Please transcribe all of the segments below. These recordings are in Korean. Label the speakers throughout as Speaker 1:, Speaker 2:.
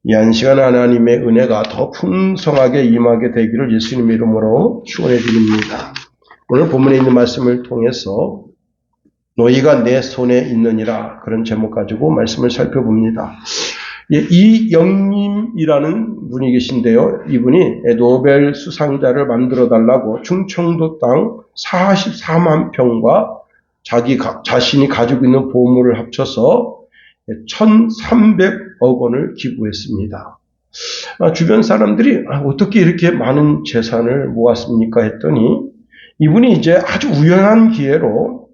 Speaker 1: 이 한 시간 하나님의 은혜가 더 풍성하게 임하게 되기를 예수님의 이름으로 축원해 드립니다. 오늘 본문에 있는 말씀을 통해서 너희가 내 손에 있느니라, 그런 제목 가지고 말씀을 살펴봅니다. 이영림이라는 분이 계신데요. 이분이 노벨 수상자를 만들어 달라고 충청도 땅 44만 평과 자신이 가지고 있는 보물을 합쳐서 1,300억 원을 기부했습니다. 주변 사람들이 어떻게 이렇게 많은 재산을 모았습니까 했더니, 이분이 이제 아주 우연한 기회로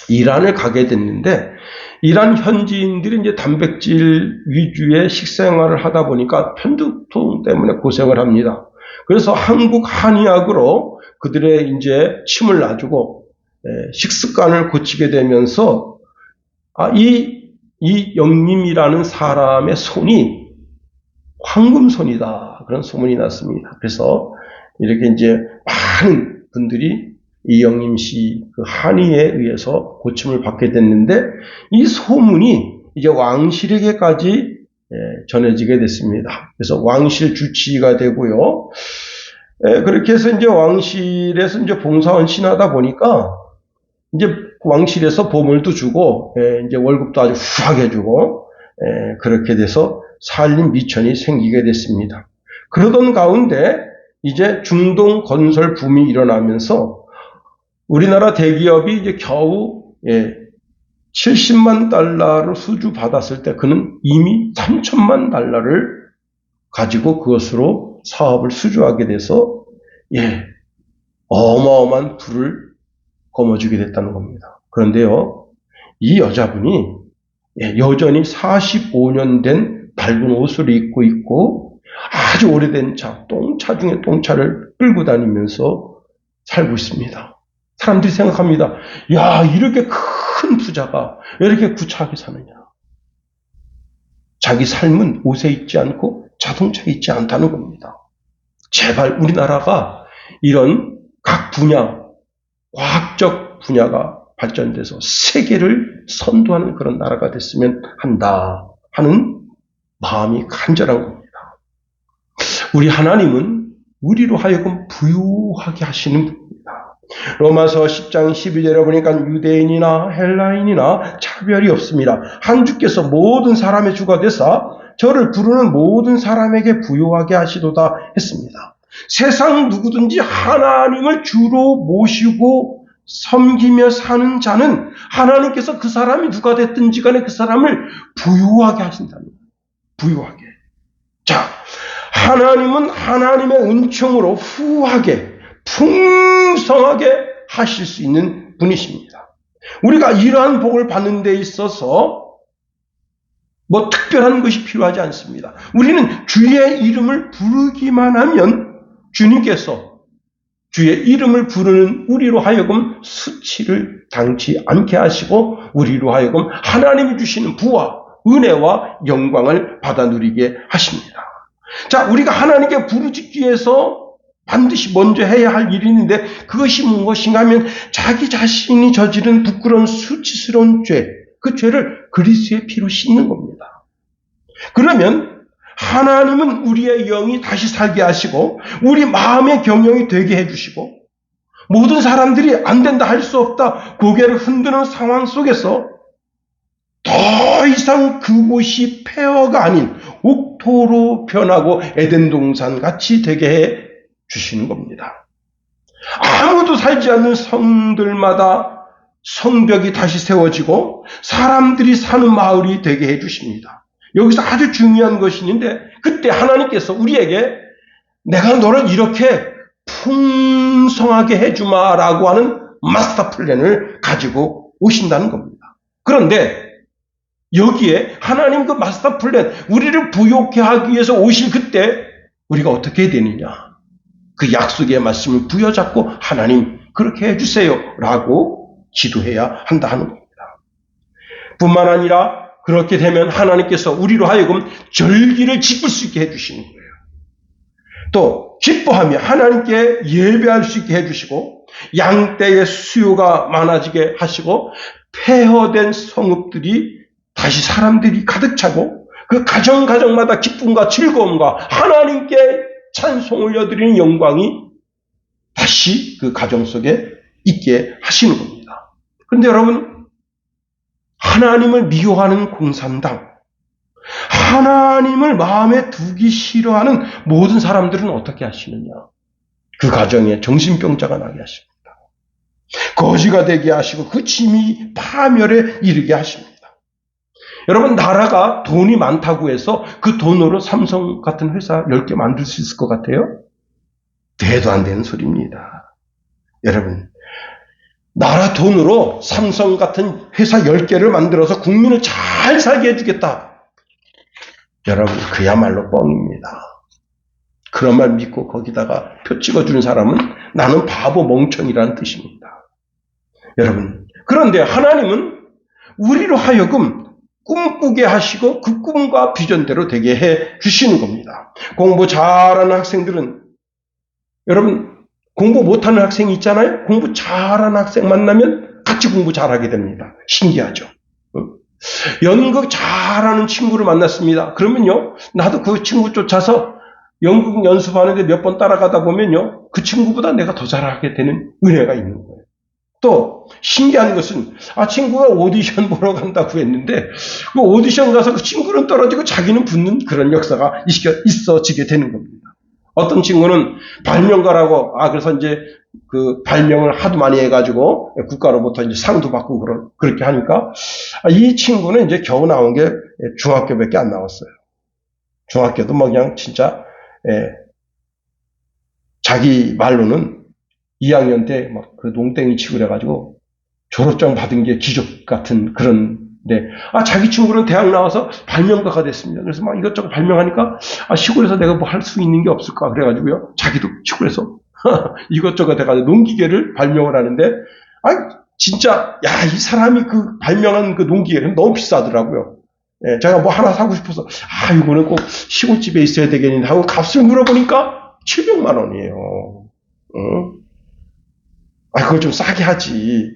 Speaker 1: 이란을 가게 됐는데, 이란 현지인들이 이제 단백질 위주의 식생활을 하다 보니까 편두통 때문에 고생을 합니다. 그래서 한국 한의학으로 그들의 이제 침을 놔주고 식습관을 고치게 되면서 이 영림이라는 사람의 손이 황금손이다, 그런 소문이 났습니다. 그래서 이렇게 이제 많은 분들이 이 영림 씨 그 한의에 의해서 고침을 받게 됐는데, 이 소문이 이제 왕실에게까지 전해지게 됐습니다. 그래서 왕실 주치의가 되고요. 그렇게 해서 이제 왕실에서 이제 봉사원 신하다 보니까 이제 왕실에서 보물도 주고 이제 월급도 아주 후하게 주고 그렇게 돼서 살림 미천이 생기게 됐습니다. 그러던 가운데 이제 중동 건설 붐이 일어나면서 우리나라 대기업이 이제 겨우 70만 달러를 수주 받았을 때 그는 이미 3천만 달러를 가지고 그것으로 사업을 수주하게 돼서 어마어마한 부를 거머쥐게 됐다는 겁니다. 그런데요, 이 여자분이 여전히 45년 된 밝은 옷을 입고 있고 아주 오래된 똥차 중에 똥차를 끌고 다니면서 살고 있습니다. 사람들이 생각합니다. 야, 이렇게 큰 부자가 왜 이렇게 구차하게 사느냐. 자기 삶은 옷에 있지 않고 자동차에 있지 않다는 겁니다. 제발 우리나라가 이런 각 분야, 과학적 분야가 발전돼서 세계를 선도하는 그런 나라가 됐으면 한다 하는 마음이 간절한 겁니다. 우리 하나님은 우리로 하여금 부유하게 하시는 분입니다. 로마서 10장 12절에 보니까 유대인이나 헬라인이나 차별이 없습니다. 한 주께서 모든 사람의 주가 되사 저를 부르는 모든 사람에게 부유하게 하시도다 했습니다. 세상 누구든지 하나님을 주로 모시고 섬기며 사는 자는 하나님께서 그 사람이 누가 됐든지 간에 그 사람을 부유하게 하신다는 거예요. 부유하게. 자, 하나님은 하나님의 은총으로 후하게 풍성하게 하실 수 있는 분이십니다. 우리가 이러한 복을 받는 데 있어서 뭐 특별한 것이 필요하지 않습니다. 우리는 주의 이름을 부르기만 하면 주님께서 주의 이름을 부르는 우리로 하여금 수치를 당치 않게 하시고 우리로 하여금 하나님이 주시는 부와 은혜와 영광을 받아 누리게 하십니다. 자, 우리가 하나님께 부르짖기 위해서 반드시 먼저 해야 할 일이 있는데 그것이 무엇인가 하면 자기 자신이 저지른 부끄러운 수치스러운 죄, 그 죄를 그리스도의 피로 씻는 겁니다. 그러면 하나님은 우리의 영이 다시 살게 하시고 우리 마음의 경영이 되게 해주시고 모든 사람들이 안 된다, 할 수 없다, 고개를 흔드는 상황 속에서 더 이상 그곳이 폐허가 아닌 옥토로 변하고 에덴 동산 같이 되게 해 주시는 겁니다. 아무도 살지 않는 성들마다 성벽이 다시 세워지고 사람들이 사는 마을이 되게 해 주십니다. 여기서 아주 중요한 것이 있는데 그때 하나님께서 우리에게 내가 너를 이렇게 풍성하게 해주마라고 하는 마스터 플랜을 가지고 오신다는 겁니다. 그런데 여기에 하나님 그 마스터 플랜, 우리를 부욕해 하기 위해서 오실 그때 우리가 어떻게 해야 되느냐? 그 약속의 말씀을 부여잡고 하나님 그렇게 해주세요 라고 기도해야 한다 하는 겁니다. 뿐만 아니라 그렇게 되면 하나님께서 우리로 하여금 절기를 지킬 수 있게 해주시는 거예요. 또 기뻐하며 하나님께 예배할 수 있게 해주시고 양떼의 수요가 많아지게 하시고 폐허된 성읍들이 다시 사람들이 가득 차고 그 가정마다 기쁨과 즐거움과 하나님께 찬송 올려드리는 영광이 다시 그 가정 속에 있게 하시는 겁니다. 그런데 여러분, 하나님을 미워하는 공산당, 하나님을 마음에 두기 싫어하는 모든 사람들은 어떻게 하시느냐? 그 가정에 정신병자가 나게 하십니다. 거지가 되게 하시고 그 짐이 파멸에 이르게 하십니다. 여러분, 나라가 돈이 많다고 해서 그 돈으로 삼성 같은 회사 10개 만들 수 있을 것 같아요? 대도 안 되는 소리입니다. 여러분, 나라 돈으로 삼성 같은 회사 10개를 만들어서 국민을 잘 살게 해주겠다. 여러분, 그야말로 뻥입니다. 그런 말 믿고 거기다가 표 찍어주는 사람은 나는 바보 멍청이라는 뜻입니다. 여러분, 그런데 하나님은 우리로 하여금 꿈꾸게 하시고 그 꿈과 비전대로 되게 해 주시는 겁니다. 공부 잘하는 학생들은, 여러분, 공부 못하는 학생이 있잖아요. 공부 잘하는 학생 만나면 같이 공부 잘하게 됩니다. 신기하죠. 연극 잘하는 친구를 만났습니다. 그러면요, 나도 그 친구 쫓아서 연극 연습하는데 몇 번 따라가다 보면요, 그 친구보다 내가 더 잘하게 되는 은혜가 있는 거예요. 또 신기한 것은 친구가 오디션 보러 간다고 했는데 그 오디션 가서 그 친구는 떨어지고 자기는 붙는 그런 역사가 있어지게 되는 겁니다. 어떤 친구는 발명가라고 그래서 이제 그 발명을 하도 많이 해가지고 국가로부터 이제 상도 받고 그렇게 하니까 이 친구는 이제 겨우 나온 게 중학교밖에 안 나왔어요. 중학교도 뭐 그냥 진짜 자기 말로는 2학년 때 막 그 농땡이 치고 그래가지고 졸업장 받은 게 기적 같은 그런데 자기 친구는 대학 나와서 발명가가 됐습니다. 그래서 막 이것저것 발명하니까 시골에서 내가 뭐 할 수 있는 게 없을까 그래가지고요, 자기도 시골에서 이것저것 해가지고 농기계를 발명을 하는데 진짜 이 사람이 그 발명한 그 농기계는 너무 비싸더라고요. 제가 뭐 하나 사고 싶어서 이거는 꼭 시골집에 있어야 되겠는데 하고 값을 물어보니까 700만 원이에요. 그걸 좀 싸게 하지.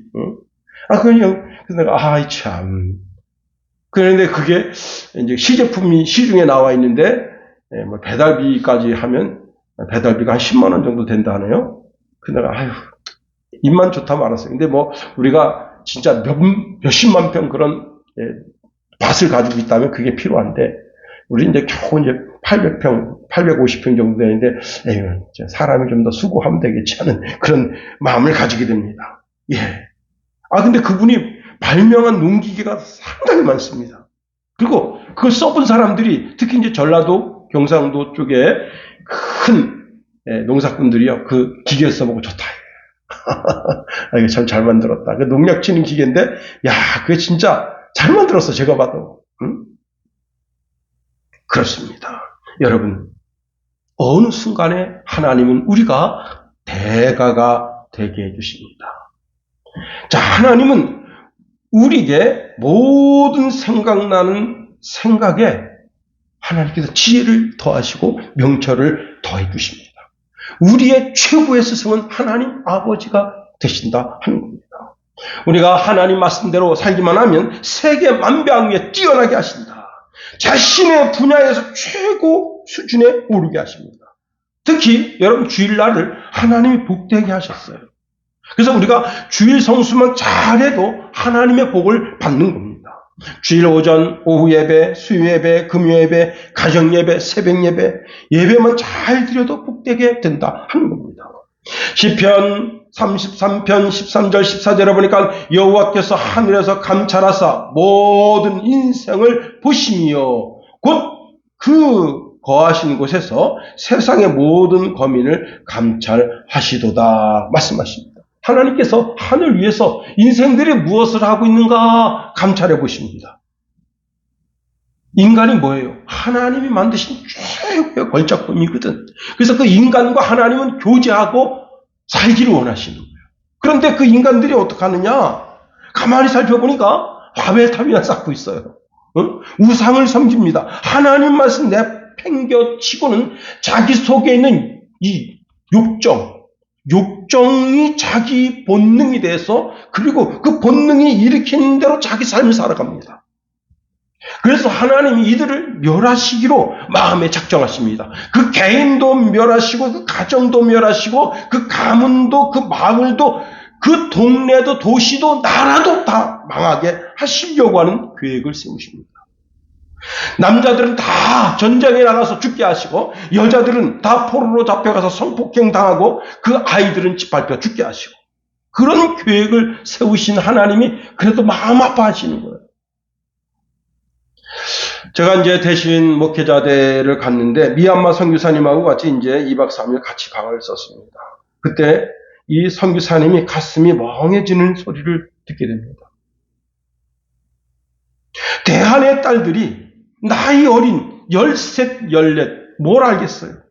Speaker 1: 그냥, 그래서 내가, 참. 그런데 그게 이제 시제품이 시중에 나와 있는데, 뭐 배달비까지 하면, 배달비가 한 10만 원 정도 된다 하네요. 그래서 내가, 입만 좋다 말았어요. 근데 뭐, 우리가 진짜 몇십만 평 그런, 밭을 가지고 있다면 그게 필요한데, 우리 이제 겨우 이제 800평, 850평 정도 되는데, 사람이 좀 더 수고하면 되겠지 하는 그런 마음을 가지게 됩니다. 근데 그분이 발명한 농기계가 상당히 많습니다. 그리고 그걸 써본 사람들이 특히 이제 전라도, 경상도 쪽에 큰 농사꾼들이요, 그 기계 써보고 좋다. 이거 참 잘 만들었다. 그 농약 치는 기계인데, 그게 진짜 잘 만들었어, 제가 봐도. 그렇습니다. 여러분, 어느 순간에 하나님은 우리가 대가가 되게 해주십니다. 자, 하나님은 우리에게 모든 생각나는 생각에 하나님께서 지혜를 더하시고 명철을 더해 주십니다. 우리의 최고의 스승은 하나님 아버지가 되신다 하는 겁니다. 우리가 하나님 말씀대로 살기만 하면 세계 만병위에 뛰어나게 하신다. 자신의 분야에서 최고 수준에 오르게 하십니다. 특히 여러분, 주일날을 하나님이 복되게 하셨어요. 그래서 우리가 주일 성수만 잘해도 하나님의 복을 받는 겁니다. 주일 오전, 오후 예배, 수요 예배, 금요 예배, 가정 예배, 새벽 예배, 예배만 잘 드려도 복되게 된다 하는 겁니다. 시편 33편 13절 14절에 보니까 여호와께서 하늘에서 감찰하사 모든 인생을 보시며 곧 그 거하신 곳에서 세상의 모든 거민을 감찰하시도다 말씀하십니다. 하나님께서 하늘 위에서 인생들이 무엇을 하고 있는가 감찰해 보십니다. 인간이 뭐예요? 하나님이 만드신 최고의 걸작품이거든. 그래서 그 인간과 하나님은 교제하고 살기를 원하시는 거예요. 그런데 그 인간들이 어떻게 하느냐? 가만히 살펴보니까 바벨탑이나 쌓고 있어요. 우상을 섬깁니다. 하나님 말씀 내팽겨치고는 자기 속에 있는 이 욕정이 자기 본능이 돼서, 그리고 그 본능이 일으키는 대로 자기 삶을 살아갑니다. 그래서 하나님이 이들을 멸하시기로 마음에 작정하십니다. 그 개인도 멸하시고 그 가정도 멸하시고 그 가문도 그 마을도 그 동네도 도시도 나라도 다 망하게 하시려고 하는 계획을 세우십니다. 남자들은 다 전쟁에 나가서 죽게 하시고 여자들은 다 포로로 잡혀가서 성폭행 당하고 그 아이들은 짓밟혀 죽게 하시고 그런 계획을 세우신 하나님이 그래도 마음 아파하시는 거예요. 제가 이제 대신 목회자대를 갔는데 미얀마 선교사님하고 같이 이제 2박 3일 같이 방을 썼습니다. 그때 이 선교사님이 가슴이 멍해지는 소리를 듣게 됩니다. 대한의 딸들이 나이 어린 13, 14 뭘 알겠어요.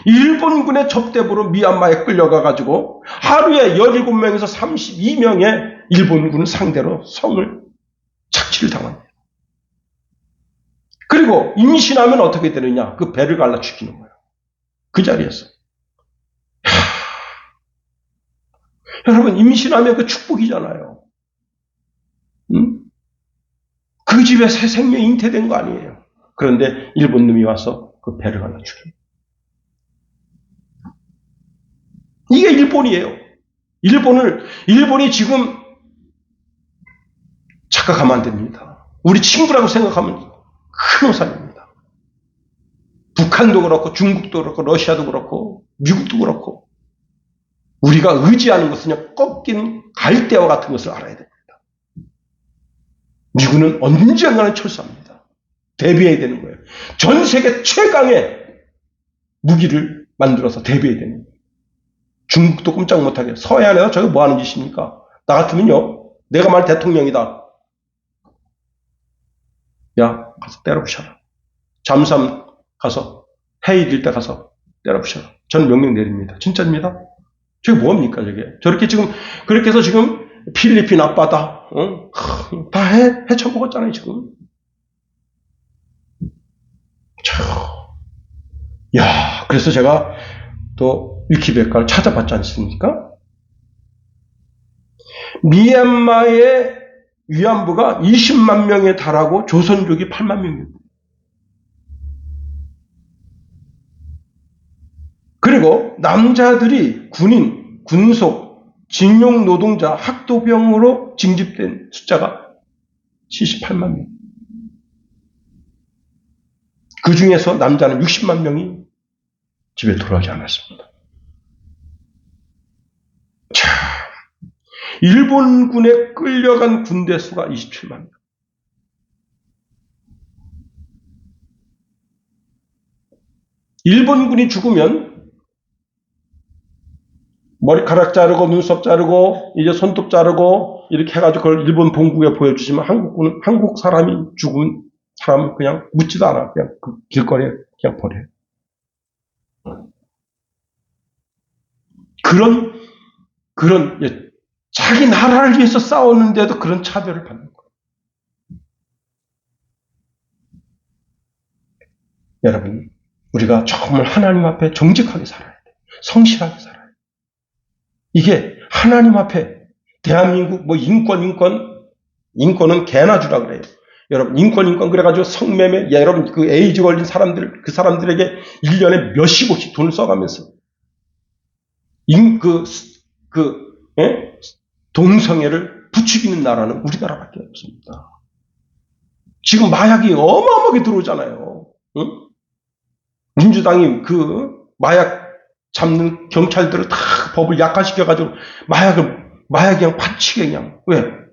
Speaker 1: 일본군의 접대부로 미얀마에 끌려가가지고 하루에 17명에서 32명의 일본군 상대로 성을 착취를 당합니다. 그리고 임신하면 어떻게 되느냐? 그 배를 갈라 죽이는 거예요. 그 자리에서. 여러분 임신하면 그 축복이잖아요. 응? 그 집에 새 생명이 잉태된 거 아니에요. 그런데 일본 놈이 와서 그 배를 갈라 죽여요. 이게 일본이에요. 일본이 지금 착각하면 안 됩니다. 우리 친구라고 생각하면 큰 오산입니다. 북한도 그렇고 중국도 그렇고 러시아도 그렇고 미국도 그렇고 우리가 의지하는 것은 꺾인 갈대와 같은 것을 알아야 됩니다. 미국은 언젠가는 철수합니다. 대비해야 되는 거예요. 전 세계 최강의 무기를 만들어서 대비해야 되는 거예요. 중국도 꼼짝 못하게 서해안에서 저게 뭐 하는 짓입니까? 나 같으면요. 내가 말 대통령이다. 야, 가서 때려부셔라. 잠수함 가서 해일 일 때 가서 때려부셔라. 저는 명령 내립니다. 진짜입니다. 저게 뭡니까 저게? 저렇게 지금 그렇게 해서 지금 필리핀 앞바다 다 헤쳐먹었잖아요 지금. 야, 그래서 제가 또 위키백과를 찾아봤지 않습니까? 미얀마의 위안부가 20만 명에 달하고 조선족이 8만 명입니다. 그리고 남자들이 군인, 군속, 징용 노동자, 학도병으로 징집된 숫자가 78만 명. 그 중에서 남자는 60만 명이 집에 돌아오지 않았습니다. 자, 일본군에 끌려간 군대 수가 27만 명. 일본군이 죽으면 머리카락 자르고 눈썹 자르고 이제 손톱 자르고 이렇게 해가지고 그걸 일본 본국에 보여주지만 한국 사람이 죽은 사람은 그냥 묻지도 않아. 그냥 그 길거리에 그냥 버려요. 그런 자기 나라를 위해서 싸웠는데도 그런 차별을 받는 거예요. 여러분, 우리가 정말 하나님 앞에 정직하게 살아야 돼요. 성실하게 살아야 돼요. 이게 하나님 앞에 대한민국 인권은 개나 주라 그래요. 여러분 인권 그래가지고 성매매 여러분 그 에이즈 걸린 사람들 그 사람들에게 1년에 몇십억씩 돈을 써가면서 동성애를 부추기는 나라는 우리나라밖에 없습니다. 지금 마약이 어마어마하게 들어오잖아요. 응? 민주당이 그 마약 잡는 경찰들을 다 법을 약화시켜가지고 마약이 그냥 파치게 그냥 왜?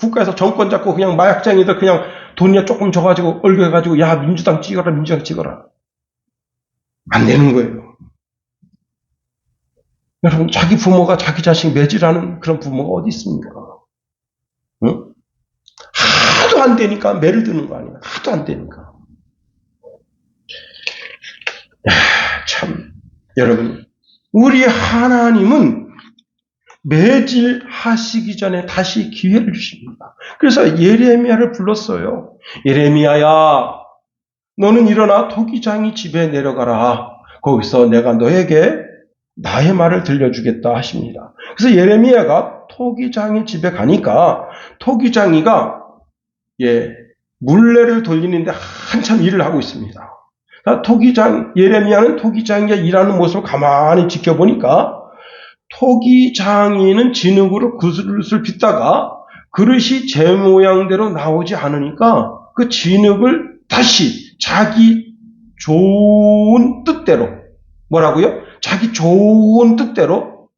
Speaker 1: 국가에서 정권 잡고 그냥 마약쟁이들 그냥 돈이나 조금 줘가지고 얼겨가지고 야 민주당 찍어라. 안 되는 거예요. 여러분 자기 부모가 자기 자식 매질하는 그런 부모가 어디 있습니까? 응? 하도 안 되니까 매를 드는 거 아니야. 하도 안 되니까. 참 여러분 우리 하나님은 매질하시기 전에 다시 기회를 주십니다. 그래서 예레미야를 불렀어요. 예레미야야 너는 일어나 토기장이 집에 내려가라. 거기서 내가 너에게 나의 말을 들려주겠다 하십니다. 그래서 예레미야가 토기장이 집에 가니까 토기장이가 물레를 돌리는데 한참 일을 하고 있습니다. 토기장, 예레미야는 토기장이가 일하는 모습을 가만히 지켜보니까 토기장이는 진흙으로 그릇을 빚다가 그릇이 제 모양대로 나오지 않으니까 그 진흙을 다시 자기 좋은 뜻대로, 뭐라고요? 자기 좋은 뜻대로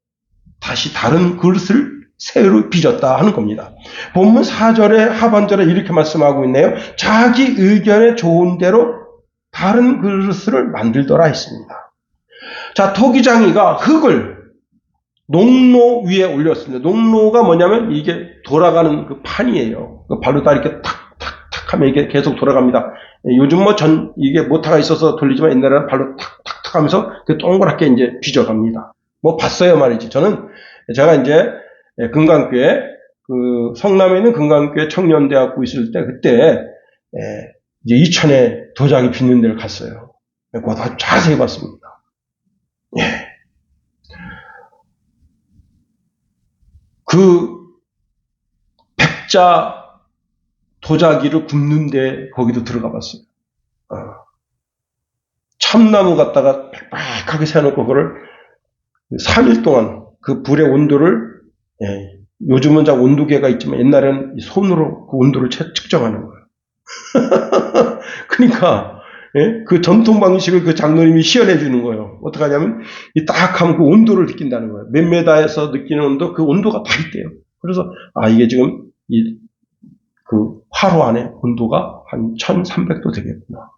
Speaker 1: 다시 다른 그릇을 새로 빚었다 하는 겁니다. 본문 4절에 하반절에 이렇게 말씀하고 있네요. 자기 의견에 좋은 대로 다른 그릇을 만들더라 했습니다. 자, 토기장이가 흙을 농로 위에 올렸습니다. 농로가 뭐냐면 이게 돌아가는 그 판이에요. 그 발로 다 이렇게 탁탁탁 하면 이게 계속 돌아갑니다. 요즘 이게 모터가 있어서 돌리지만 옛날에는 발로 탁탁탁 하면서 그 동그랗게 이제 빚어갑니다. 봤어요 말이지. 제가 이제 금강교회, 성남에 있는 금강교회 청년대학교 있을 때 그때 이제 이천에 도자기 빚는 데를 갔어요. 그거 다 자세히 봤습니다. 예. 그 백자 도자기를 굽는데 거기도 들어가 봤어요. 참나무 갖다가 빽빽하게 세워놓고 그거를 3일 동안 그 불의 온도를, 요즘은 자 온도계가 있지만 옛날에는 손으로 그 온도를 측정하는 거예요. 그러니까 그 전통 방식을 그 장로님이 시연해 주는 거예요. 어떻게 하냐면 딱 하면 그 온도를 느낀다는 거예요. 몇 메다에서 느끼는 온도, 그 온도가 다 있대요. 그래서 이게 지금 그 화로 안에 온도가 한 1300도 되겠구나,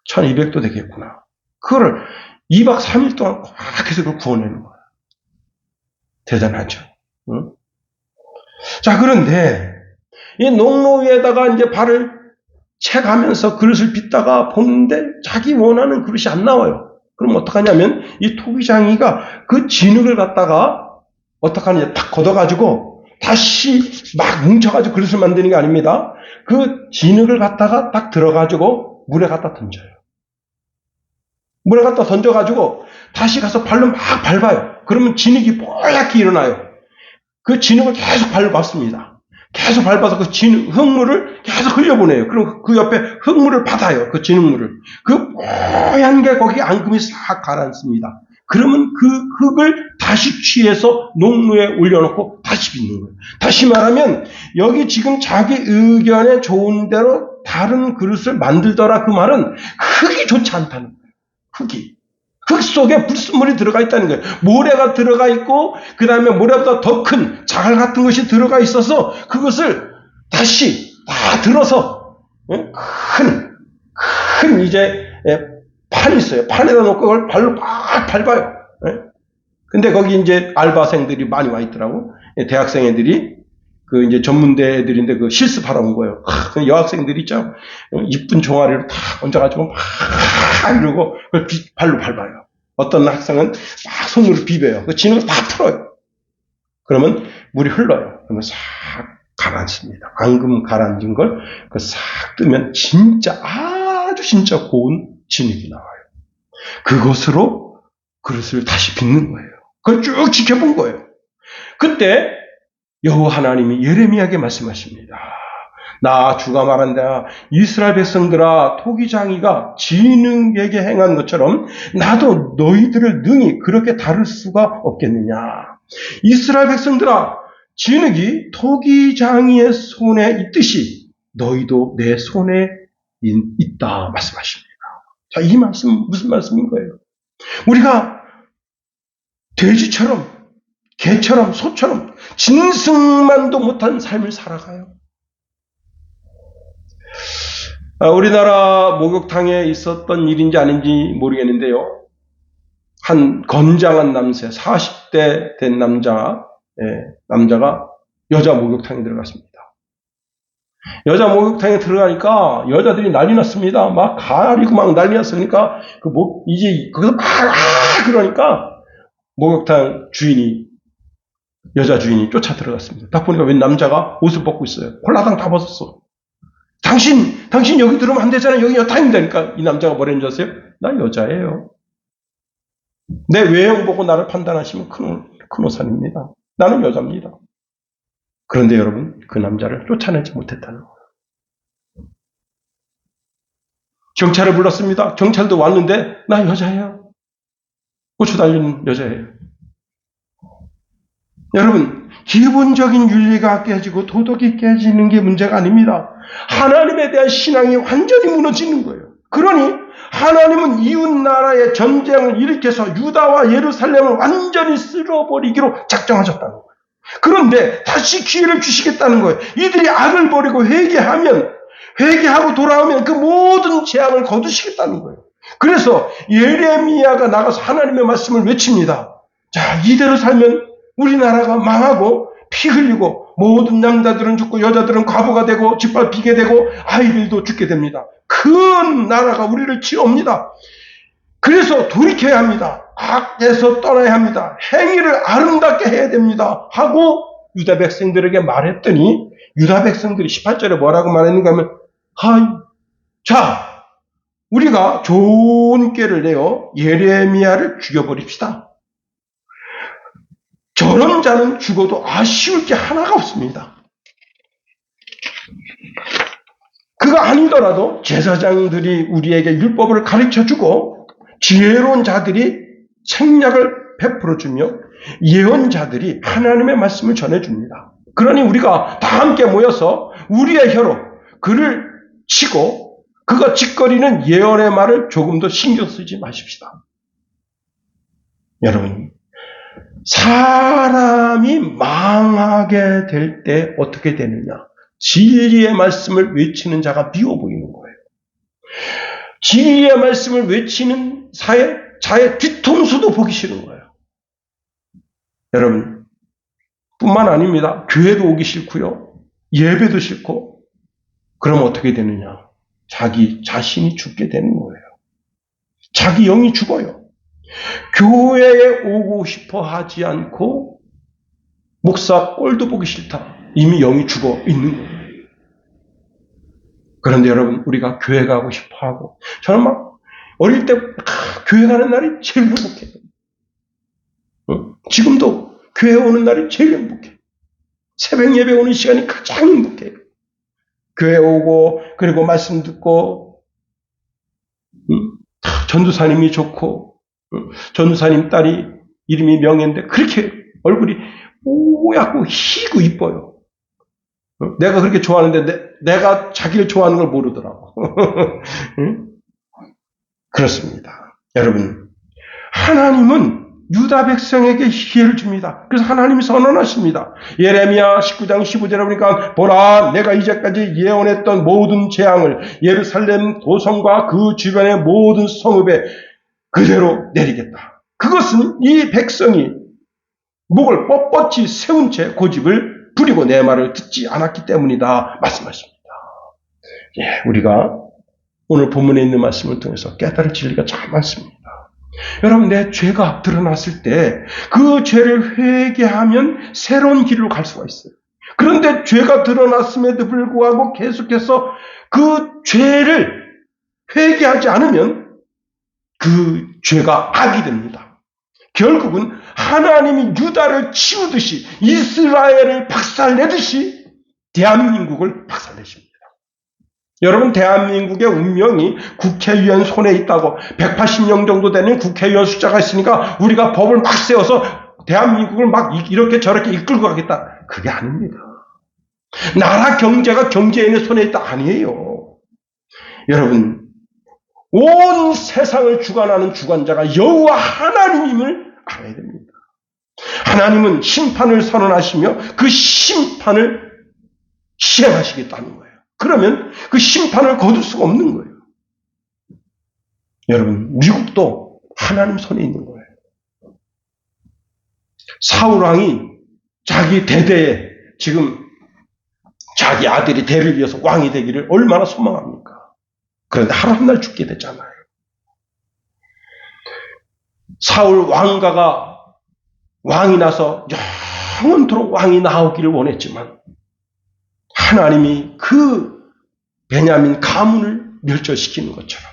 Speaker 1: 1200도 되겠구나. 그거를 2박 3일 동안 꽉 해서 그걸 구워내는 거예요. 대단하죠. 응? 자, 그런데 이 농로 위에다가 이제 발을 채가면서 그릇을 빚다가 보는데 자기 원하는 그릇이 안 나와요. 그럼 어떡하냐면 이 토기장이가 그 진흙을 갖다가 어떡하느냐, 탁 걷어가지고 다시 막 뭉쳐가지고 그릇을 만드는 게 아닙니다. 그 진흙을 갖다가 딱 들어가지고 물에 갖다 던져요. 물에 갖다 던져가지고 다시 가서 발로 막 밟아요. 그러면 진흙이 뽀얗게 일어나요. 그 진흙을 계속 밟았습니다. 계속 밟아서 그 흙물을 계속 흘려보내요. 그럼 그 옆에 흙물을 받아요. 그 진흙물을. 그 뽀얀 게 거기 앙금이 싹 가라앉습니다. 그러면 그 흙을 다시 취해서 농로에 올려놓고 다시 빚는 거예요. 다시 말하면 여기 지금 자기 의견에 좋은 대로 다른 그릇을 만들더라, 그 말은 흙이 좋지 않다는 거예요. 흙 속에 불순물이 들어가 있다는 거예요. 모래가 들어가 있고, 그 다음에 모래보다 더 큰 자갈 같은 것이 들어가 있어서 그것을 다시 다 들어서 큰 이제 판이 있어요. 판에다 놓고 그걸 발로 막 밟아요. 근데 거기 이제 알바생들이 많이 와 있더라고. 대학생 애들이 그 이제 전문대 애들인데 그 실습하러 온 거예요. 여학생들이 있죠. 이쁜 종아리를 다 얹어가지고 막 이러고 그걸 발로 밟아요. 어떤 학생은 막 손으로 비벼요. 그 진흙을 다 풀어요. 그러면 물이 흘러요. 그러면 싹 가라앉습니다. 앙금 가라앉은 걸 그 싹 뜨면 아주 진짜 고운 진흙이 나와요. 그것으로 그릇을 다시 빚는 거예요. 그걸 쭉 지켜본 거예요. 그때 여호와 하나님이 예레미야에게 말씀하십니다. 나 주가 말한다. 이스라엘 백성들아, 토기장이가 진흙에게 행한 것처럼 나도 너희들을 능히 그렇게 다룰 수가 없겠느냐. 이스라엘 백성들아, 진흙이 토기장이의 손에 있듯이 너희도 내 손에 있다 말씀하십니다. 자, 이 말씀 무슨 말씀인 거예요? 우리가 돼지처럼, 개처럼, 소처럼 짐승만도 못한 삶을 살아가요. 우리나라 목욕탕에 있었던 일인지 아닌지 모르겠는데요. 한 건장한 남세, 40대 된 남자가 여자 목욕탕에 들어갔습니다. 여자 목욕탕에 들어가니까 여자들이 난리 났습니다. 막 가리고 막 난리 났으니까 이제 거기서 그러니까 목욕탕 여자 주인이 쫓아 들어갔습니다. 딱 보니까 웬 남자가 옷을 벗고 있어요. 홀라당 다 벗었어. 당신 여기 들어오면 안 되잖아요. 여기 여탕이다니까. 이 남자가 뭐라는 줄 아세요? 나 여자예요. 내 외형 보고 나를 판단하시면 큰 오산입니다. 나는 여자입니다. 그런데 여러분, 그 남자를 쫓아내지 못했다는 거예요. 경찰을 불렀습니다. 경찰도 왔는데 나 여자예요. 고추 달린 여자예요. 여러분, 기본적인 윤리가 깨지고 도덕이 깨지는 게 문제가 아닙니다. 하나님에 대한 신앙이 완전히 무너지는 거예요. 그러니 하나님은 이웃나라의 전쟁을 일으켜서 유다와 예루살렘을 완전히 쓸어버리기로 작정하셨다는 거예요. 그런데 다시 기회를 주시겠다는 거예요. 이들이 악을 버리고 회개하고 돌아오면 그 모든 재앙을 거두시겠다는 거예요. 그래서 예레미야가 나가서 하나님의 말씀을 외칩니다. 자, 이대로 살면 우리나라가 망하고 피 흘리고 모든 남자들은 죽고 여자들은 과부가 되고 짓밟히게 되고 아이들도 죽게 됩니다. 큰 나라가 우리를 치옵니다. 그래서 돌이켜야 합니다. 악에서 떠나야 합니다. 행위를 아름답게 해야 됩니다. 하고 유다 백성들에게 말했더니 유다 백성들이 18절에 뭐라고 말했는가 하면 자, 우리가 좋은 꾀를 내어 예레미야를 죽여버립시다. 저런 자는 죽어도 아쉬울 게 하나가 없습니다. 그가 아니더라도 제사장들이 우리에게 율법을 가르쳐주고 지혜로운 자들이 책략을 베풀어주며 예언자들이 하나님의 말씀을 전해줍니다. 그러니 우리가 다 함께 모여서 우리의 혀로 그를 치고 그가 짓거리는 예언의 말을 조금도 신경 쓰지 마십시다. 여러분, 사람이 망하게 될 때 어떻게 되느냐? 진리의 말씀을 외치는 자가 미워 보이는 거예요. 진리의 말씀을 외치는 자의 뒤통수도 보기 싫은 거예요. 여러분, 뿐만 아닙니다. 교회도 오기 싫고요. 예배도 싫고. 그럼 어떻게 되느냐? 자기 자신이 죽게 되는 거예요. 자기 영이 죽어요. 교회에 오고 싶어 하지 않고 목사 꼴도 보기 싫다. 이미 영이 죽어 있는 거예요. 그런데 여러분, 우리가 교회 가고 싶어 하고, 저는 막 어릴 때 교회 가는 날이 제일 행복해요. 지금도 교회 오는 날이 제일 행복해요. 새벽 예배 오는 시간이 가장 행복해요. 교회 오고 그리고 말씀 듣고 전도사님이 좋고 전도사님 딸이 이름이 명예인데 그렇게 얼굴이 뽀얗고 희고 이뻐요. 내가 그렇게 좋아하는데 내가 자기를 좋아하는 걸 모르더라고. 그렇습니다. 여러분, 하나님은 유다 백성에게 기회를 줍니다. 그래서 하나님이 선언하십니다. 예레미야 19장 15절에 보니까 보라, 내가 이제까지 예언했던 모든 재앙을 예루살렘 도성과 그 주변의 모든 성읍에 그대로 내리겠다. 그것은 이 백성이 목을 뻣뻣이 세운 채 고집을 부리고 내 말을 듣지 않았기 때문이다 말씀하십니다. 우리가 오늘 본문에 있는 말씀을 통해서 깨달을 진리가 참 많습니다. 여러분, 내 죄가 드러났을 때 그 죄를 회개하면 새로운 길로 갈 수가 있어요. 그런데 죄가 드러났음에도 불구하고 계속해서 그 죄를 회개하지 않으면 그 죄가 악이 됩니다. 결국은 하나님이 유다를 치우듯이 이스라엘을 박살내듯이 대한민국을 박살내십니다. 여러분, 대한민국의 운명이 국회의원 손에 있다고 180명 정도 되는 국회의원 숫자가 있으니까 우리가 법을 막 세워서 대한민국을 막 이렇게 저렇게 이끌고 가겠다. 그게 아닙니다. 나라 경제가 경제인의 손에 있다. 아니에요. 여러분, 온 세상을 주관하는 주관자가 여호와 하나님임을 알아야 됩니다. 하나님은 심판을 선언하시며 그 심판을 시행하시겠다는 거예요. 그러면 그 심판을 거둘 수가 없는 거예요. 여러분, 미국도 하나님 손에 있는 거예요. 사울 왕이 자기 대대에 지금 자기 아들이 대를 이어서 왕이 되기를 얼마나 소망합니까? 그런데 하루 한 날 죽게 됐잖아요. 사울 왕가가 왕이 나서 영원토록 왕이 나오기를 원했지만 하나님이 그 베냐민 가문을 멸절시키는 것처럼,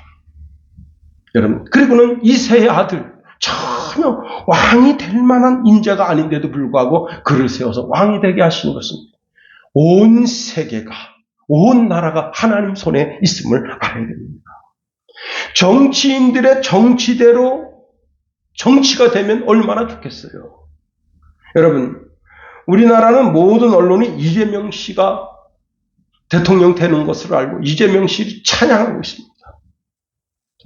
Speaker 1: 여러분, 그리고는 이새의 아들, 전혀 왕이 될 만한 인자가 아닌데도 불구하고 그를 세워서 왕이 되게 하시는 것은 온 세계가, 온 나라가 하나님 손에 있음을 알아야 됩니다. 정치인들의 정치대로 정치가 되면 얼마나 좋겠어요. 여러분, 우리나라는 모든 언론이 이재명 씨가 대통령 되는 것으로 알고 이재명 씨를 찬양하고 있습니다.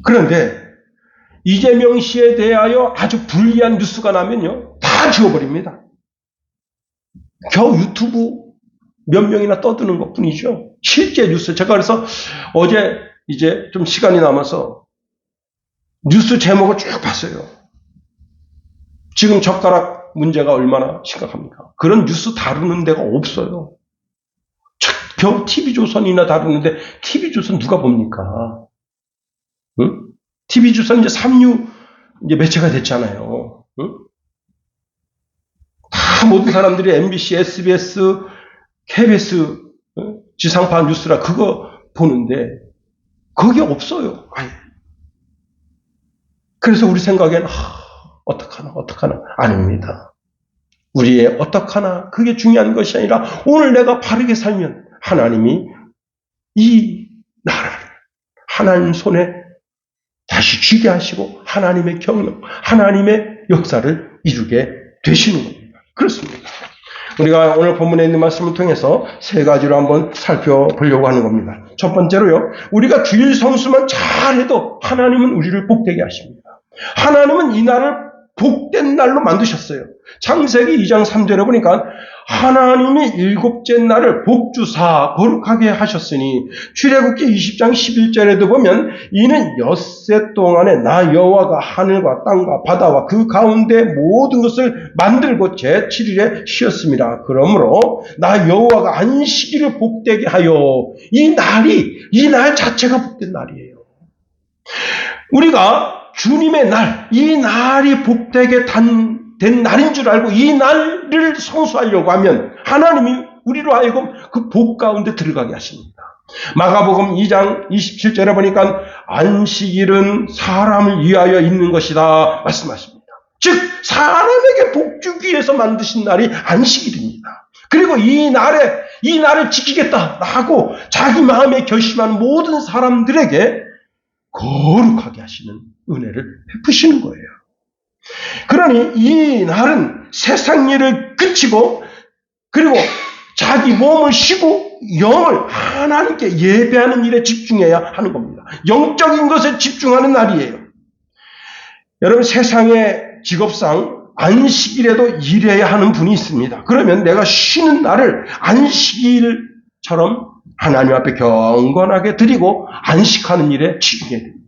Speaker 1: 그런데 이재명 씨에 대하여 아주 불리한 뉴스가 나면요, 다 지워버립니다. 겨우 유튜브 몇 명이나 떠드는 것 뿐이죠. 실제 뉴스, 제가 그래서 어제 이제 좀 시간이 남아서 뉴스 제목을 쭉 봤어요. 지금 젓가락 문제가 얼마나 심각합니까? 그런 뉴스 다루는 데가 없어요. 겨우 TV조선이나 다루는데 TV조선 누가 봅니까? 응? TV조선 이제 삼류 이제 매체가 됐잖아요. 응? 다 모든 사람들이 MBC, SBS, KBS 지상파 뉴스라 그거 보는데 그게 없어요. 아예. 그래서 우리 생각엔 어떡하나 아닙니다. 우리의 어떡하나 그게 중요한 것이 아니라 오늘 내가 바르게 살면 하나님이 이 나라를 하나님 손에 다시 쥐게 하시고 하나님의 경영, 하나님의 역사를 이루게 되시는 겁니다. 그렇습니다. 우리가 오늘 본문에 있는 말씀을 통해서 세 가지로 한번 살펴보려고 하는 겁니다. 첫 번째로요, 우리가 주일 성수만 잘해도 하나님은 우리를 복되게 하십니다. 하나님은 이 날을 복된 날로 만드셨어요. 창세기 2장 3절에 보니까 하나님이 일곱째 날을 복주사 거룩하게 하셨으니, 출애굽기 20장 11절에도 보면 이는 엿새 동안에 나 여호와가 하늘과 땅과 바다와 그 가운데 모든 것을 만들고 제7일에 쉬었습니다. 그러므로 나 여호와가 안식일을 복되게 하여, 이 날 자체가 복된 날이에요. 우리가 주님의 날, 이 날이 복되게 된 날인 줄 알고 이 날을 성수하려고 하면 하나님이 우리로 하여금 그 복 가운데 들어가게 하십니다. 마가복음 2장 27절에 보니까 안식일은 사람을 위하여 있는 것이다 말씀하십니다. 즉 사람에게 복 주기 위해서 만드신 날이 안식일입니다. 그리고 이 날을 지키겠다라고 자기 마음에 결심한 모든 사람들에게 거룩하게 하시는 은혜를 베푸시는 거예요. 그러니 이 날은 세상 일을 그치고 그리고 자기 몸을 쉬고 영을 하나님께 예배하는 일에 집중해야 하는 겁니다. 영적인 것에 집중하는 날이에요. 여러분, 세상의 직업상 안식일에도 일해야 하는 분이 있습니다. 그러면 내가 쉬는 날을 안식일처럼 하나님 앞에 경건하게 드리고 안식하는 일에 집중해야 됩니다.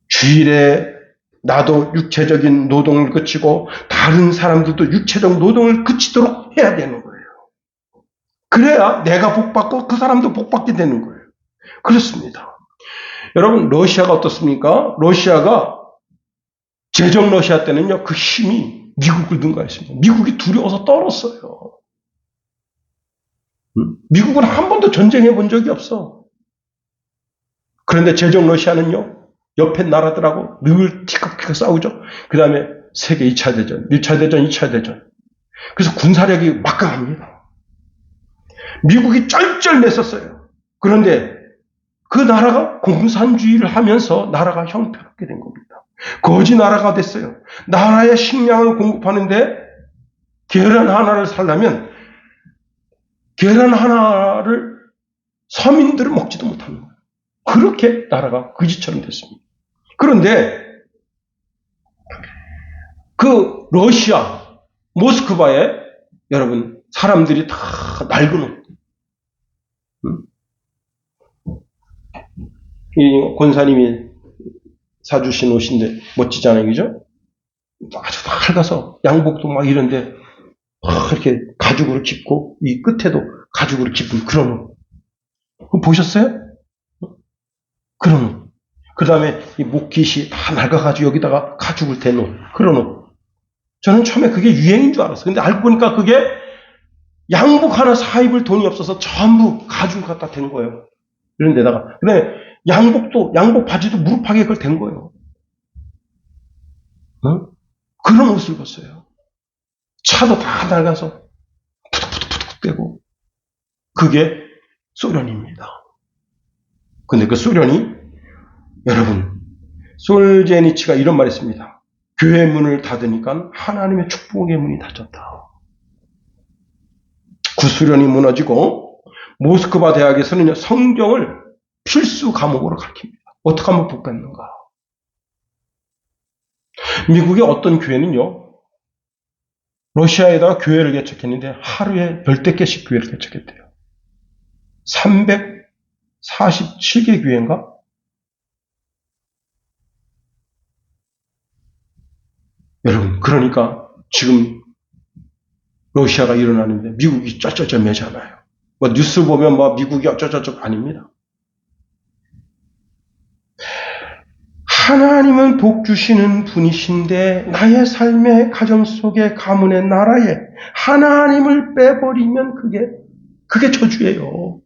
Speaker 1: 주일에 나도 육체적인 노동을 그치고 다른 사람들도 육체적 노동을 그치도록 해야 되는 거예요. 그래야 내가 복받고 그 사람도 복받게 되는 거예요. 그렇습니다. 여러분, 러시아가 어떻습니까? 러시아가 제정 러시아 때는요, 그 힘이 미국을 능가했습니다. 미국이 두려워서 떨었어요. 미국은 한 번도 전쟁해 본 적이 없어. 그런데 제정 러시아는요, 옆에 나라들하고 늘 티격태격 싸우죠. 그 다음에 세계 2차 대전, 1차 대전, 2차 대전. 그래서 군사력이 막강합니다. 미국이 쩔쩔맸었어요. 그런데 그 나라가 공산주의를 하면서 나라가 형편없게 된 겁니다. 거지 나라가 됐어요. 나라에 식량을 공급하는데 계란 하나를 살려면 계란 하나를 서민들은 먹지도 못하는 거예요. 그렇게 나라가 거지처럼 됐습니다. 그런데 그 러시아 모스크바에 여러분 사람들이 다 낡은 옷, 이 권사님이 사주신 옷인데 멋지잖아요, 그죠? 아주 밝아서 양복도 막 이런데 이렇게 가죽으로 깁고 이 끝에도 가죽으로 깁은 그런 옷. 그거 보셨어요? 그런 옷. 그 다음에 이 목깃이 다 낡아가지고 여기다가 가죽을 댄 옷. 그런 옷. 저는 처음에 그게 유행인 줄 알았어요. 근데 알고 보니까 그게 양복 하나 사 입을 돈이 없어서 전부 가죽을 갖다 댄 거예요. 이런 데다가. 근데 양복 바지도 무릎팍에 그걸 댄 거예요. 그런 옷을 입었어요. 차도 다 낡아서 푸득푸득푸득 되고. 그게 소련입니다. 근데 그 소련이, 여러분, 솔제니치가 이런 말 했습니다. 교회 문을 닫으니까 하나님의 축복의 문이 닫혔다. 구소련이 무너지고 모스크바 대학에서는 성경을 필수 과목으로 가르칩니다. 어떻게 하면 복 받는가? 미국의 어떤 교회는요, 러시아에다가 교회를 개척했는데 하루에 10대 개씩 교회를 개척했대요. 347개 교회인가? 여러분, 그러니까 지금 러시아가 일어나는데 미국이 쩌쩌쩌매잖아요. 뭐 뉴스 보면 뭐 미국이 어쩌저쩌 아닙니다. 하나님은 복 주시는 분이신데 나의 삶의 가정 속의 가문의 나라에 하나님을 빼버리면 그게 저주예요.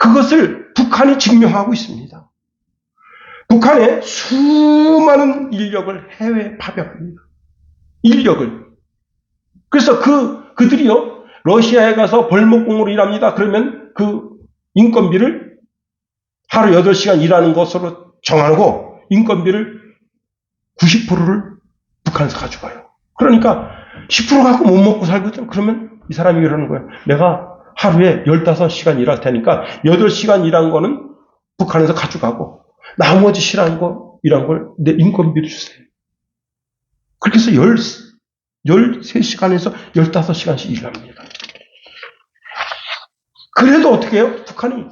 Speaker 1: 그것을 북한이 증명하고 있습니다. 북한의 수많은 인력을 해외에 파병합니다. 인력을. 그래서 그들이요, 러시아에 가서 벌목공으로 일합니다. 그러면 그 인건비를 하루 8시간 일하는 것으로 정하고 인건비를 90%를 북한에서 가져가요. 그러니까 10% 갖고 못 먹고 살거든. 그러면 이 사람이 이러는 거예요. 내가 하루에 15시간 일할 테니까 8시간 일한 거는 북한에서 가져가고 나머지 일한 걸 내 인건비를 주세요. 그렇게 해서 13시간에서 15시간씩 일합니다. 그래도 어떻게 해요? 북한이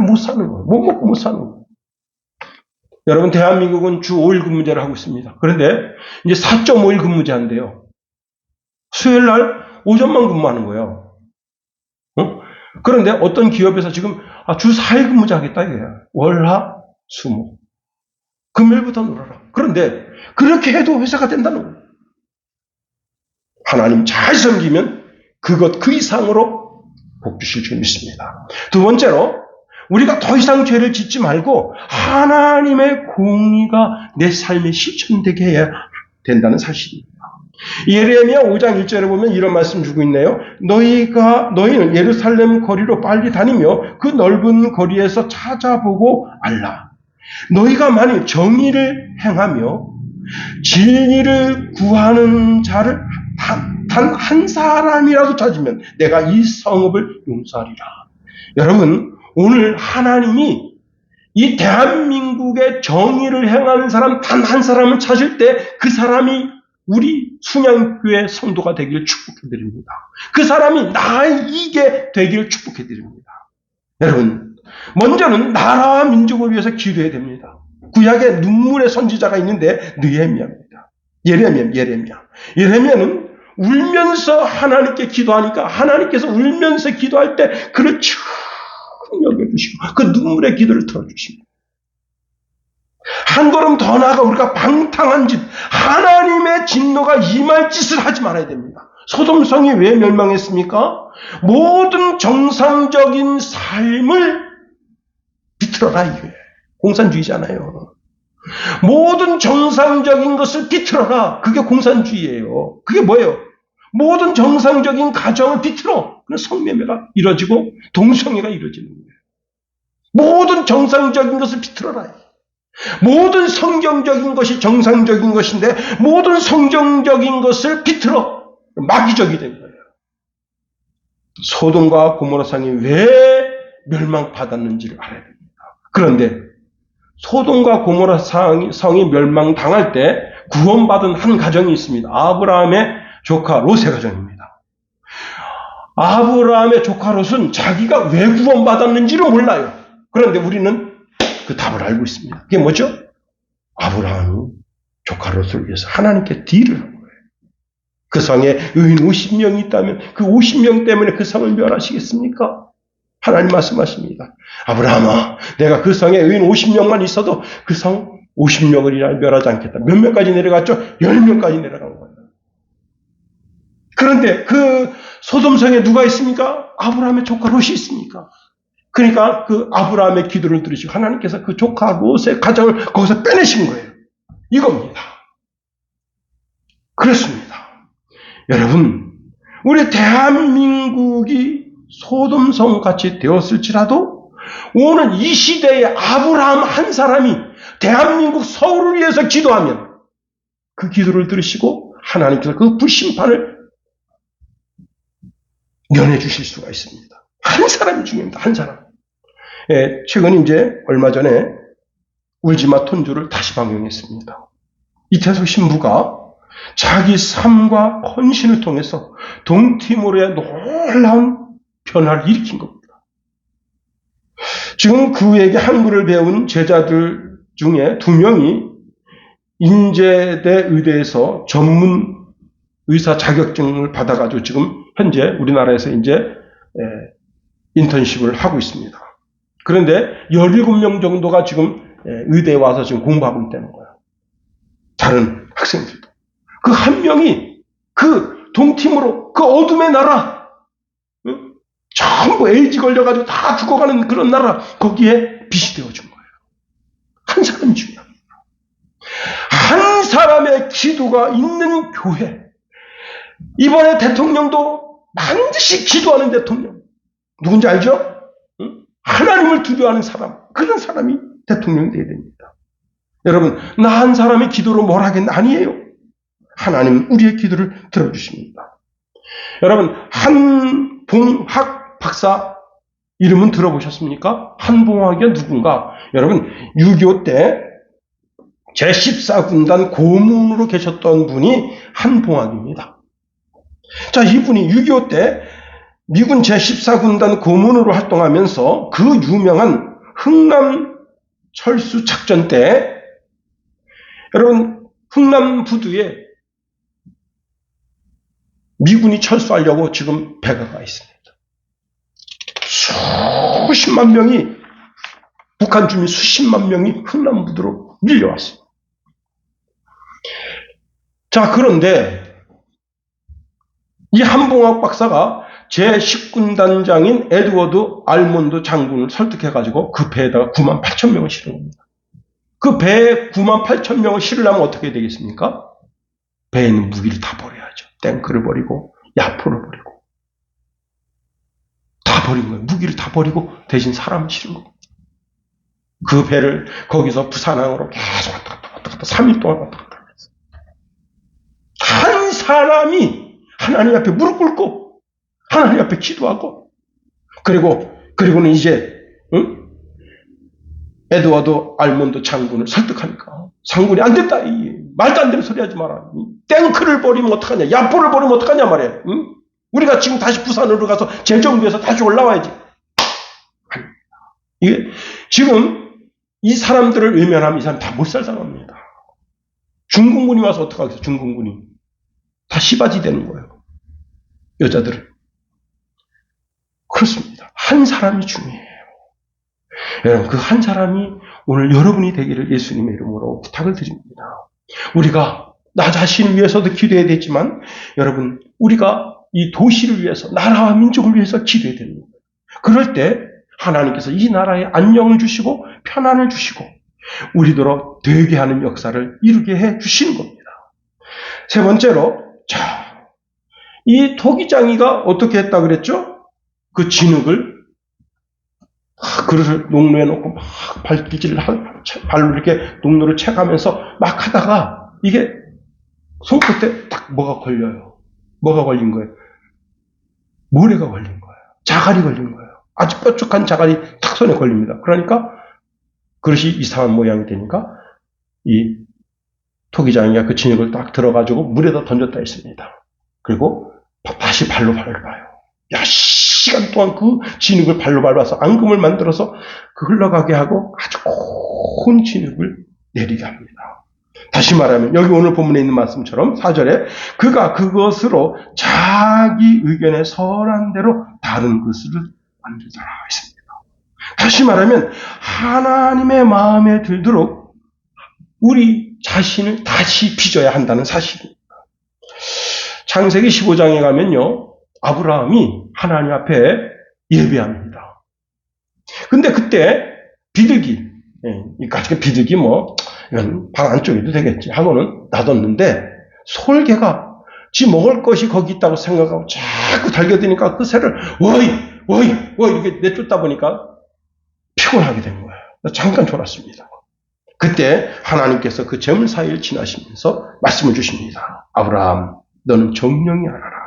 Speaker 1: 못 사는 거예요. 못 먹고 못 사는 거예요. 여러분, 대한민국은 주 5일 근무제를 하고 있습니다. 그런데 이제 4.5일 근무제한대요. 수요일 날 오전만 근무하는 거예요. 그런데 어떤 기업에서 지금 주 4일 근무제 하겠다 이거야. 월화 수목. 금요일부터 놀아라. 그런데 그렇게 해도 회사가 된다는 거예요. 하나님 잘 섬기면 그 이상으로 복 주실 줄 믿습니다. 두 번째로, 우리가 더 이상 죄를 짓지 말고 하나님의 공의가 내 삶에 실천되게 해야 된다는 사실입니다. 예레미야 5장 1절에 보면 이런 말씀 주고 있네요. 너희는 예루살렘 거리로 빨리 다니며 그 넓은 거리에서 찾아보고 알라. 너희가 만일 정의를 행하며 진리를 구하는 자를 단 한 사람이라도 찾으면 내가 이 성읍을 용서하리라. 여러분, 오늘 하나님이 이 대한민국의 정의를 행하는 사람 단 한 사람을 찾을 때 그 사람이 우리 순양교회 성도가 되기를 축복해드립니다. 그 사람이 나이게 되기를 축복해드립니다. 여러분, 먼저는 나라와 민족을 위해서 기도해야 됩니다. 구약에 눈물의 선지자가 있는데 느헤미야입니다. 예레미야는 울면서 하나님께 기도하니까 하나님께서 울면서 기도할 때 그를 쭉 여겨주시고 그 눈물의 기도를 들어주십니다. 한 걸음 더 나아가 우리가 방탕한 짓, 하나님의 진노가 임할 짓을 하지 말아야 됩니다. 소돔성이 왜 멸망했습니까? 모든 정상적인 삶을 비틀어라 이거예요. 공산주의잖아요. 모든 정상적인 것을 비틀어라. 그게 공산주의예요. 그게 뭐예요? 모든 정상적인 가정을 비틀어. 그래서 성매매가 이루어지고 동성애가 이루어지는 거예요. 모든 정상적인 것을 비틀어라. 모든 성경적인 것이 정상적인 것인데 모든 성경적인 것을 비틀어 마귀적이 된 거예요. 소돔과 고모라 성이 왜 멸망받았는지를 알아야 됩니다. 그런데 소돔과 고모라 성이 멸망당할 때 구원받은 한 가정이 있습니다. 아브라함의 조카 롯의 가정입니다. 아브라함의 조카 롯은 자기가 왜 구원받았는지를 몰라요. 그런데 우리는 그 답을 알고 있습니다. 그게 뭐죠? 아브라함이 조카 롯을 위해서 하나님께 딜을 한 거예요. 그 성에 의인 50명이 있다면 그 50명 때문에 그 성을 멸하시겠습니까? 하나님 말씀하십니다. 아브라함아, 내가 그 성에 의인 50명만 있어도 그 성 50명을 멸하지 않겠다. 몇 명까지 내려갔죠? 10명까지 내려간 거예요. 그런데 그 소돔성에 누가 있습니까? 아브라함의 조카 롯이 있습니까? 그러니까 그 아브라함의 기도를 들으시고 하나님께서 그 조카 롯의 가정을 거기서 빼내신 거예요. 이겁니다. 그렇습니다. 여러분, 우리 대한민국이 소돔성 같이 되었을지라도 오늘 이 시대에 아브라함 한 사람이 대한민국 서울을 위해서 기도하면 그 기도를 들으시고 하나님께서 그 불심판을 면해 주실 수가 있습니다. 한 사람이 중요합니다. 한 사람. 예, 최근 이제 얼마 전에 울지마 톤주를 다시 방영했습니다. 이태석 신부가 자기 삶과 헌신을 통해서 동티모르의 놀라운 변화를 일으킨 겁니다. 지금 그에게 한글을 배운 제자들 중에 2명이 인제대 의대에서 전문 의사 자격증을 받아가지고 지금 현재 우리나라에서 이제 인턴십을 하고 있습니다. 그런데 17명 정도가 지금 의대에 와서 지금 공부하고 있다는 거예요. 다른 학생들도. 그 한 명이 그 동티모르, 그 어둠의 나라, 전부 에이즈 걸려가지고 다 죽어가는 그런 나라, 거기에 빛이 되어준 거예요. 한 사람이 중요합니다. 한 사람의 기도가 있는 교회. 이번에 대통령도 반드시 기도하는 대통령. 누군지 알죠? 하나님을 두려워하는 사람. 그런 사람이 대통령이 되어야 됩니다. 여러분, 나 한 사람의 기도로 뭘 하겠나? 아니에요. 하나님은 우리의 기도를 들어주십니다. 여러분, 한봉학 박사 이름은 들어보셨습니까? 한봉학이 누군가? 여러분, 6.25 때 제14군단 고문으로 계셨던 분이 한봉학입니다. 자, 이분이 6.25 때 미군 제14군단 고문으로 활동하면서 그 유명한 흥남 철수 작전 때 여러분, 흥남 부두에 미군이 철수하려고 지금 배가 가 있습니다. 수십만 명이, 북한 주민 수십만 명이 흥남 부두로 밀려왔습니다. 자, 그런데 이 한봉학 박사가 제10군단장인 에드워드 알몬드 장군을 설득해가지고 그 배에다가 9만 8천 명을 실은 겁니다. 그 배에 9만 8천 명을 실으려면 어떻게 되겠습니까? 배에 있는 무기를 다 버려야죠. 탱크를 버리고 야포를 버리고 다 버린 거예요. 무기를 다 버리고 대신 사람을 실은 겁니다. 그 배를 거기서 부산항으로 계속 왔다 갔다 3일 동안 왔다 갔다 했어요. 한 사람이 하나님 앞에 무릎 꿇고 하나님 앞에 기도하고 그리고는 이제 에드워드 알몬드 장군을 설득하니까 장군이 안 된다. 말도 안 되는 소리 하지 마라. 탱크를 버리면 어떡하냐. 야포를 버리면 어떡하냐 말이야. 우리가 지금 다시 부산으로 가서 재정비해서 다시 올라와야지. 이게 지금 이 사람들을 외면하면 이 사람 다 못 살상합니다. 중공군이 와서 어떡하겠어요. 중공군이 다 시바지 되는 거예요. 여자들은. 그렇습니다. 한 사람이 중요해요. 여러분, 그 한 사람이 오늘 여러분이 되기를 예수님의 이름으로 부탁을 드립니다. 우리가 나 자신을 위해서도 기도해야 되지만 여러분, 우리가 이 도시를 위해서, 나라와 민족을 위해서 기도해야 되는 거예요. 그럴 때 하나님께서 이 나라에 안녕을 주시고 편안을 주시고 우리더러 되게 하는 역사를 이루게 해 주시는 겁니다. 세 번째로, 자, 이 토기장이가 어떻게 했다 그랬죠? 그 진흙을 그릇을 농로에 놓고 막 발로 이렇게 농로를 채가면서 막 하다가 이게 손끝에 딱 뭐가 걸려요. 뭐가 걸린 거예요? 모래가 걸린 거예요. 자갈이 걸린 거예요. 아주 뾰족한 자갈이 탁 손에 걸립니다. 그러니까 그릇이 이상한 모양이 되니까 이 토기장이가 그 진흙을 딱 들어가지고 물에다 던졌다 했습니다. 그리고 다시 발로 밟아요. 몇 시간 동안 그 진흙을 발로 밟아서 앙금을 만들어서 그 흘러가게 하고 아주 고운 진흙을 내리게 합니다. 다시 말하면 여기 오늘 본문에 있는 말씀처럼 4절에 그가 그것으로 자기 의견에 선한 대로 다른 것을 만들더라 했습니다. 다시 말하면 하나님의 마음에 들도록 우리 자신을 다시 빚어야 한다는 사실입니다. 창세기 15장에 가면요, 아브라함이 하나님 앞에 예배합니다. 근데 그때 비둘기, 비둘기 이건 방 안쪽에도 되겠지 하고는 놔뒀는데 솔개가 지 먹을 것이 거기 있다고 생각하고 자꾸 달겨드니까 그 새를 워이 이렇게 내쫓다 보니까 피곤하게 된 거예요. 잠깐 졸았습니다. 그때 하나님께서 그 재물 사이를 지나시면서 말씀을 주십니다. 아브라함, 너는 정령히 알아라.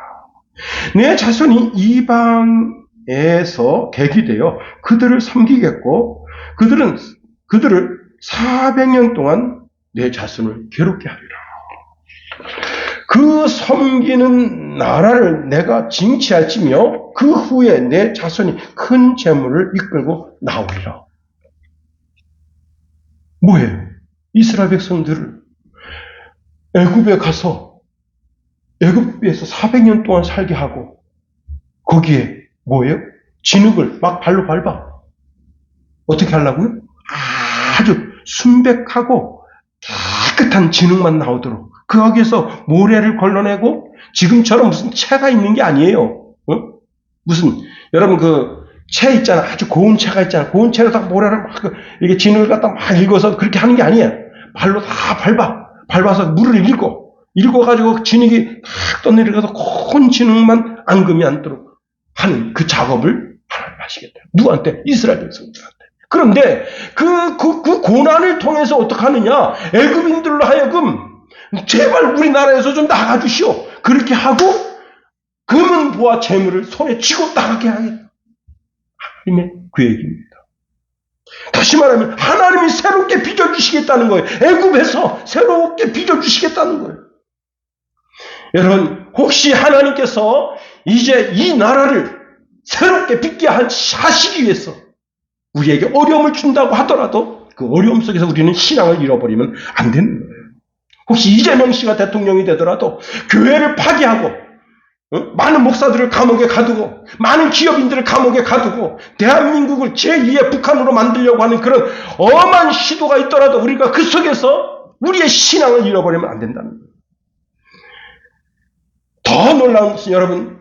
Speaker 1: 내 자손이 이방에서 객이 되어 그들을 섬기겠고 그들을 400년 동안 내 자손을 괴롭게 하리라. 그 섬기는 나라를 내가 징치할지며 그 후에 내 자손이 큰 재물을 이끌고 나오리라. 뭐예요? 이스라엘 백성들을 애굽에 가서 애굽에서 400년 동안 살게 하고 거기에 뭐예요? 진흙을 막 발로 밟아. 어떻게 하려고요? 아주 순백하고 깨끗한 진흙만 나오도록 거기에서 모래를 걸러내고 지금처럼 무슨 채가 있는 게 아니에요. 무슨 여러분 그 채 있잖아. 아주 고운 채가 있잖아. 고운 채에다가 모래를 막 이렇게 진흙을 갖다 막 읽어서 그렇게 하는 게 아니에요. 발로 다 밟아서 물을 읽어가지고 진흙이 탁 떠내려가서 큰 진흙만 앙금이 않도록 하는 그 작업을 하나님 하시겠다. 누구한테? 이스라엘 백성들한테. 그런데 그 고난을 통해서 어떻게 하느냐? 애굽인들로 하여금 제발 우리나라에서 좀 나가주시오. 그렇게 하고 금은 보아 재물을 손에 쥐고 나가게 하겠다. 하나님의 계획입니다. 다시 말하면 하나님이 새롭게 빚어주시겠다는 거예요. 애굽에서 새롭게 빚어주시겠다는 거예요. 여러분 혹시 하나님께서 이제 이 나라를 새롭게 빚게 하시기 위해서 우리에게 어려움을 준다고 하더라도 그 어려움 속에서 우리는 신앙을 잃어버리면 안 되는 거예요. 혹시 이재명 씨가 대통령이 되더라도 교회를 파괴하고 많은 목사들을 감옥에 가두고 많은 기업인들을 감옥에 가두고 대한민국을 제2의 북한으로 만들려고 하는 그런 엄한 시도가 있더라도 우리가 그 속에서 우리의 신앙을 잃어버리면 안 된다는 거예요. 더 놀라운 것은 여러분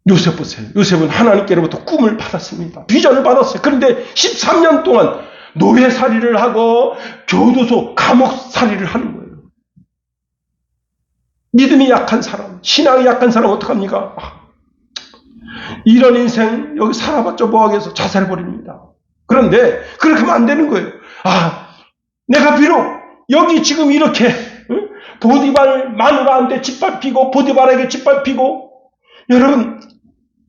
Speaker 1: 요셉 보세요. 요셉은 하나님께로부터 꿈을 받았습니다. 비전을 받았어요. 그런데 13년 동안 노예살이를 하고 교도소 감옥살이를 하는 거예요. 믿음이 약한 사람, 신앙이 약한 사람 어떡합니까? 이런 인생 여기 살아봤자 뭐하겠어? 자살해버립니다. 그런데 그렇게 하면 안 되는 거예요. 내가 비록 여기 지금 이렇게 보디발 마누라한테 짓밟히고 보디발에게 짓밟히고 여러분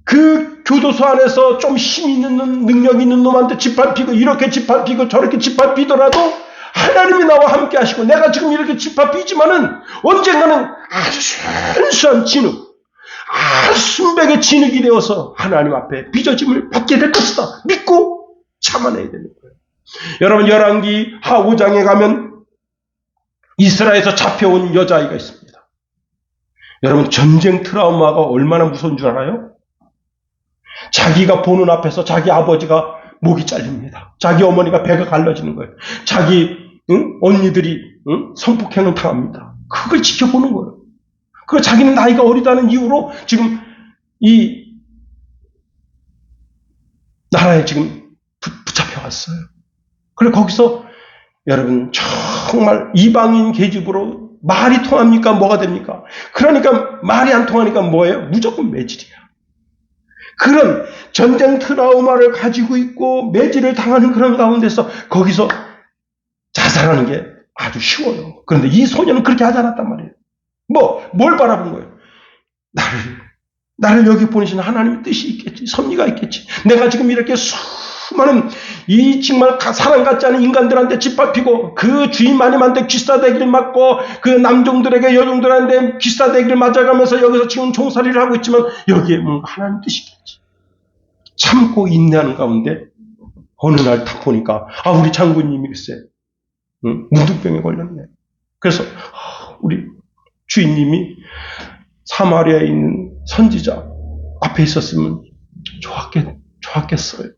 Speaker 1: 그 교도소 안에서 좀 힘 있는 능력 있는 놈한테 짓밟히고 이렇게 짓밟히고 저렇게 짓밟히더라도 하나님이 나와 함께 하시고 내가 지금 이렇게 짓밟히지만은 언젠가는 아주 순수한 진흙 아주 순백의 진흙이 되어서 하나님 앞에 빚어짐을 받게 될 것이다 믿고 참아내야 되는 거예요. 여러분 열왕기 하 5장에 가면 이스라엘에서 잡혀온 여자아이가 있습니다. 여러분 전쟁 트라우마가 얼마나 무서운 줄 알아요? 자기가 보는 앞에서 자기 아버지가 목이 잘립니다. 자기 어머니가 배가 갈라지는 거예요. 자기 언니들이 성폭행을 당합니다. 그걸 지켜보는 거예요. 그 자기는 나이가 어리다는 이유로 지금 이 나라에 지금 붙잡혀갔어요. 그래 거기서 여러분 정말 이방인 계집으로 말이 통합니까? 뭐가 됩니까? 그러니까 말이 안 통하니까 뭐예요? 무조건 매질이야. 그런 전쟁 트라우마를 가지고 있고 매질을 당하는 그런 가운데서 거기서 자살하는 게 아주 쉬워요. 그런데 이 소녀는 그렇게 하지 않았단 말이에요. 뭘 바라본 거예요? 나를 여기 보내신 하나님의 뜻이 있겠지. 섭리가 있겠지. 내가 지금 이렇게 수많은 이 정말 사람 같지 않은 인간들한테 짓밟히고 그 주인마님한테 귀싸대기를 맞고 그 남종들에게 여종들한테 귀싸대기를 맞아가면서 여기서 지금 종살이를 하고 있지만 여기에 뭔가 하나님 뜻이 있겠지. 참고 인내하는 가운데 어느 날 딱 보니까 우리 장군님이 글쎄 문둥병에 걸렸네. 그래서 우리 주인님이 사마리아에 있는 선지자 앞에 있었으면 좋았겠어요.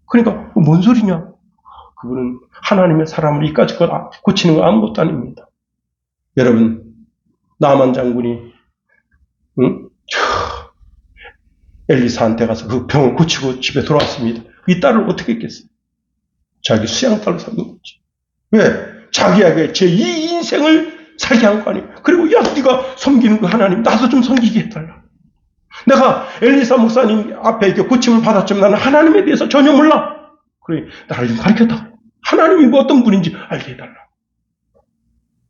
Speaker 1: 그러니까 뭔 소리냐? 그분은 하나님의 사람을 이까짓 걸 고치는 건 아무것도 아닙니다. 여러분 나만 장군이 엘리사한테 가서 그 병을 고치고 집에 돌아왔습니다. 이 딸을 어떻게 했겠어요? 자기 수양딸로 살는 거지. 왜? 자기에게 제2 인생을 살게 한 거 아니에요. 그리고 네가 섬기는 그 하나님 나도 좀 섬기게 해달라. 내가 엘리사 목사님 앞에 이렇게 고침을 받았지만 나는 하나님에 대해서 전혀 몰라. 그래, 나를 좀 가르쳐다. 하나님이 뭐 어떤 분인지 알게 해달라.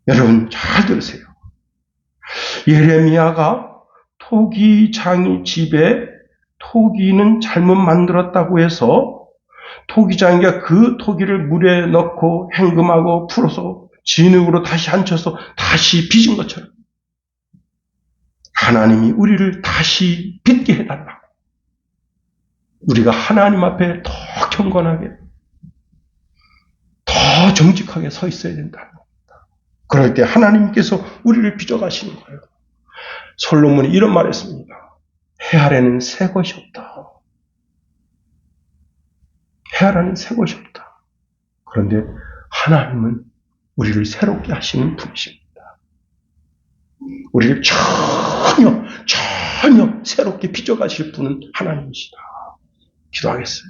Speaker 1: 여러분 잘 들으세요. 예레미야가 토기장이 집에 토기는 잘못 만들었다고 해서 토기장이가 그 토기를 물에 넣고 헹굼하고 풀어서 진흙으로 다시 앉혀서 다시 빚은 것처럼 하나님이 우리를 다시 빚게 해달라고. 우리가 하나님 앞에 더 경건하게, 더 정직하게 서 있어야 된다는 겁니다. 그럴 때 하나님께서 우리를 빚어가시는 거예요. 솔로몬이 이런 말 했습니다. 해 아래는 새 것이 없다. 해 아래는 새 것이 없다. 그런데 하나님은 우리를 새롭게 하시는 분이십니다. 우리를 전혀 새롭게 빚어가실 분은 하나님이시다. 기도하겠어요.